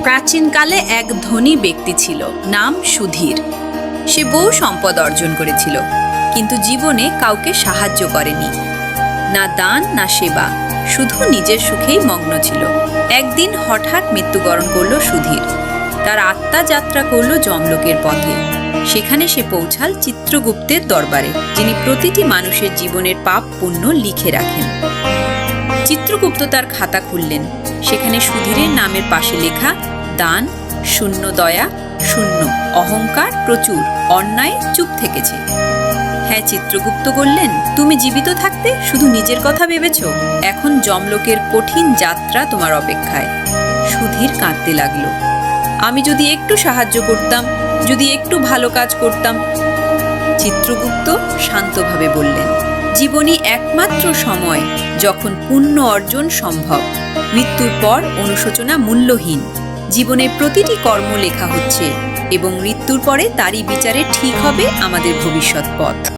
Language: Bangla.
প্রাচীনকালে এক ধনী ব্যক্তি ছিল, নাম সুধীর। সে বহু সম্পদ অর্জন করেছিল, কিন্তু জীবনে কাউকে সাহায্য করেনি। না দান না সেবা, শুধু নিজের সুখেই মগ্ন ছিল। একদিন হঠাৎ মৃত্যুবরণ করল সুধীর। তার আত্মা যাত্রা করল যমলোকের পথে। সেখানে সে পৌঁছাল চিত্রগুপ্তের দরবারে, যিনি প্রতিটি মানুষের জীবনের পাপ পুণ্য লিখে রাখেন। চিত্রগুপ্ত তার খাতা খুললেন। সেখানে সুধীরের নামের পাশে লেখা, দান শূন্য, দয়া শূন্য, অহংকার প্রচুর, অন্যায় চুপ থেকেছে। হ্যাঁ, চিত্রগুপ্ত বললেন, তুমি জীবিত থাকতে শুধু নিজের কথা ভেবেছ। এখন যমলোকের কঠিন যাত্রা তোমার অপেক্ষায়। সুধীর কাঁদতে লাগলো। আমি যদি একটু সাহায্য করতাম, যদি একটু ভালো কাজ করতাম। চিত্রগুপ্ত শান্তভাবে বললেন, জীবনই একমাত্র সময় যখন পুণ্য অর্জন সম্ভব। মৃত্যুর পর অনুশোচনা মূল্যহীন। জীবনের প্রতিটি কর্ম লেখা হচ্ছে এবং মৃত্যুর পরে তারই বিচারে ঠিক হবে আমাদের ভবিষ্যৎ পথ।